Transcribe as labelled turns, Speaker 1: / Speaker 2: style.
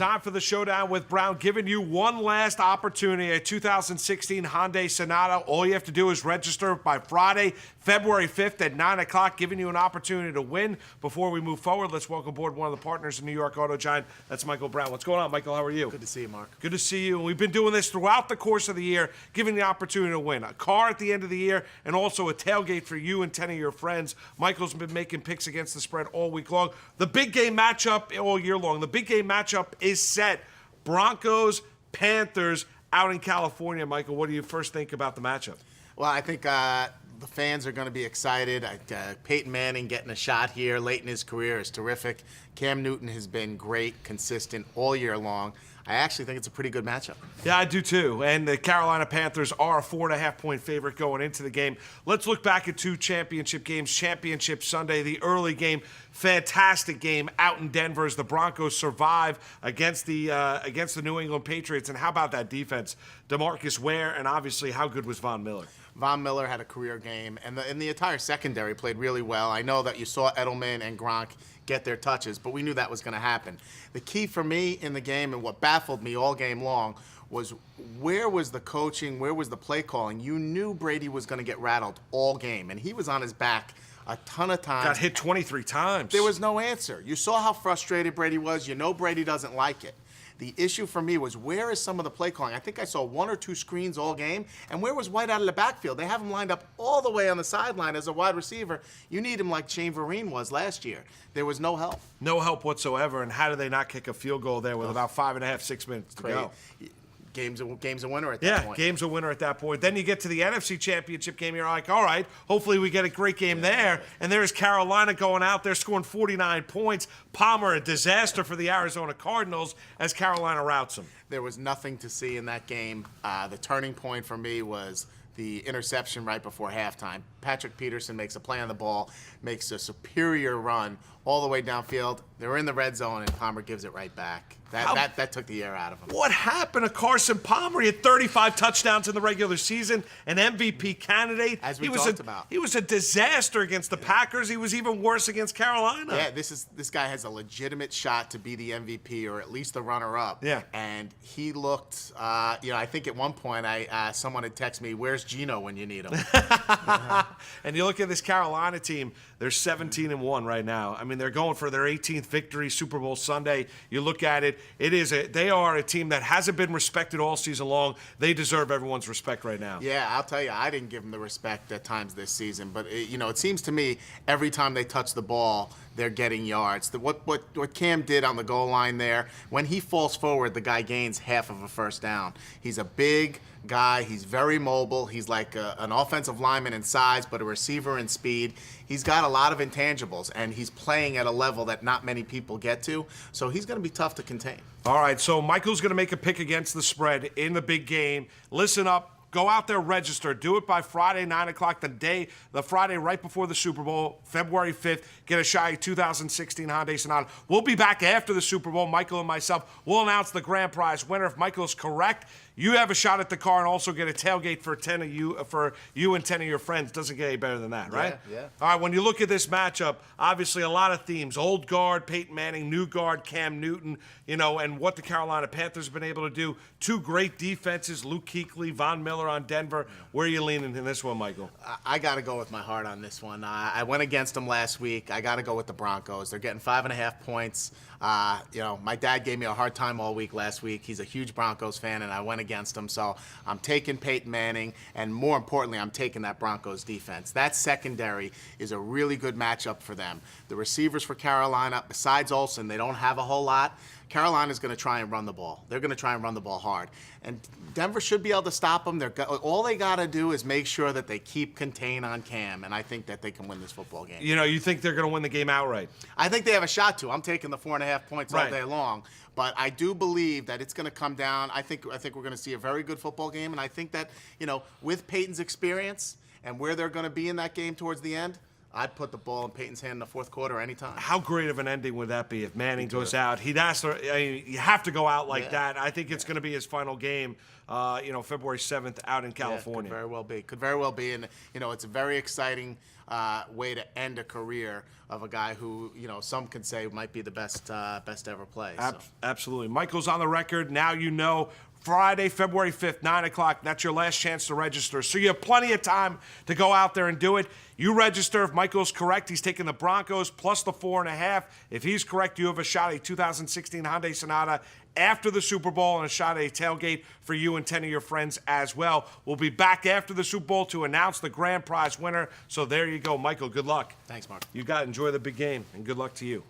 Speaker 1: Time for the Showdown with Brown, giving you one last opportunity. A 2016 Hyundai Sonata. All you have to do is register by Friday, February 5th at 9 o'clock, giving you an opportunity to win. Before we move forward, let's welcome aboard one of the partners in New York Auto Giant. That's Michael Brown. What's going on, Michael? How are you?
Speaker 2: Good to see you, Mark.
Speaker 1: Good to see you. We've been doing this throughout the course of the year, giving the opportunity to win a car at the end of the year and also a tailgate for you and 10 of your friends. Michael's been making picks against the spread all week long. The big game matchup all year long. The big game matchup is set. Broncos, Panthers out in California. Michael, what do you first think about the matchup?
Speaker 2: Well, I think the fans are going to be excited. Peyton Manning getting a shot here late in his career is terrific. Cam Newton has been great, consistent all year long. I actually think it's a pretty good matchup.
Speaker 1: Yeah, I do too. And the Carolina Panthers are a 4.5-point favorite going into the game. Let's look back at two championship games. Championship Sunday, the early game, fantastic game out in Denver as the Broncos survive against the New England Patriots. And how about that defense? DeMarcus Ware, and obviously how good was Von Miller?
Speaker 2: Von Miller had a career game, and the entire secondary played really well. I know that you saw Edelman and Gronk get their touches, but we knew that was going to happen. The key for me in the game, and what baffled me all game long, was where was the coaching, where was the play calling? You knew Brady was going to get rattled all game, and he was on his back a ton of times.
Speaker 1: Got hit 23 times.
Speaker 2: There was no answer. You saw how frustrated Brady was. You know Brady doesn't like it. The issue for me was, where is some of the play calling? I think I saw one or two screens all game. And where was White out of the backfield? They have him lined up all the way on the sideline as a wide receiver. You need him like Shane Vereen was last year. There was no help.
Speaker 1: No help whatsoever. And how did they not kick a field goal there with about 5.5, 6 minutes to go?
Speaker 2: Game's a winner at that point.
Speaker 1: Yeah, game's a winner at that point. Then you get to the NFC Championship game, you're like, all right, hopefully we get a great game there. And there's Carolina going out there scoring 49 points. Palmer, a disaster for the Arizona Cardinals as Carolina routs them.
Speaker 2: There was nothing to see in that game. The turning point for me was the interception right before halftime. Patrick Peterson makes a play on the ball, makes a superior run all the way downfield. They're in the red zone, and Palmer gives it right back. That took the air out of him.
Speaker 1: What happened to Carson Palmer? He had 35 touchdowns in the regular season, an MVP candidate.
Speaker 2: As we talked about.
Speaker 1: He was a disaster against the Packers. He was even worse against Carolina.
Speaker 2: Yeah, this guy has a legitimate shot to be the MVP or at least the runner-up.
Speaker 1: Yeah.
Speaker 2: And he looked, I think at one point someone had texted me, "Where's Gino when you need him?"
Speaker 1: And you look at this Carolina team, they're 17-1 right now. I mean, they're going for their 18th victory, Super Bowl Sunday. You look at it, they are a team that hasn't been respected all season long. They deserve everyone's respect right now.
Speaker 2: Yeah, I'll tell you, I didn't give them the respect at times this season, but it seems to me every time they touch the ball, they're getting yards. What Cam did on the goal line there, when he falls forward, the guy gains half of a first down. He's a big guy. He's very mobile. He's like an offensive lineman in size, but a receiver in speed. He's got a lot of intangibles, and he's playing at a level that not many people get to, so he's going to be tough to contain.
Speaker 1: All right, so Michael's going to make a pick against the spread in the big game. Listen up. Go out there, register. Do it by Friday, 9 o'clock, the Friday right before the Super Bowl, February 5th. Get a shy 2016 Hyundai Sonata. We'll be back after the Super Bowl. Michael and myself will announce the grand prize winner. If Michael's correct, you have a shot at the car and also get a tailgate for you and 10 of your friends. Doesn't get any better than that, right?
Speaker 2: Yeah.
Speaker 1: All right, when you look at this matchup, obviously a lot of themes. Old guard, Peyton Manning, new guard, Cam Newton, and what the Carolina Panthers have been able to do. Two great defenses, Luke Kuechly, Von Miller on Denver. Where are you leaning in this one, Michael?
Speaker 2: I got to go with my heart on this one. I went against them last week. I got to go with the Broncos. They're getting 5.5 points. My dad gave me a hard time all week last week. He's a huge Broncos fan, and I went against him. So I'm taking Peyton Manning, and more importantly, I'm taking that Broncos defense. That secondary is a really good matchup for them. The receivers for Carolina, besides Olsen, they don't have a whole lot. Carolina's going to try and run the ball. They're going to try and run the ball hard. And Denver should be able to stop them. All they got to do is make sure that they keep contained on Cam, and I think that they can win this football game.
Speaker 1: You think they're going to win the game outright?
Speaker 2: I think they have a shot to. I'm taking the 4.5 points all day long. But I do believe that it's going to come down. I think we're going to see a very good football game, and I think that, with Peyton's experience and where they're going to be in that game towards the end, I'd put the ball in Peyton's hand in the fourth quarter anytime.
Speaker 1: How great of an ending would that be if Manning goes out? He'd ask. You have to go out like that. I think it's going to be his final game. February 7th out in California.
Speaker 2: Could very well be. Could very well be. And it's a very exciting way to end a career of a guy who some could say might be the best ever play.
Speaker 1: Absolutely. Michael's on the record. Now you know. Friday, February 5th, 9 o'clock. That's your last chance to register. So you have plenty of time to go out there and do it. You register. If Michael's correct, he's taking the Broncos plus the 4.5. If he's correct, you have a shot at a 2016 Hyundai Sonata after the Super Bowl and a shot at a tailgate for you and 10 of your friends as well. We'll be back after the Super Bowl to announce the grand prize winner. So there you go. Michael, good luck.
Speaker 2: Thanks, Mark.
Speaker 1: You got to enjoy the big game, and good luck to you.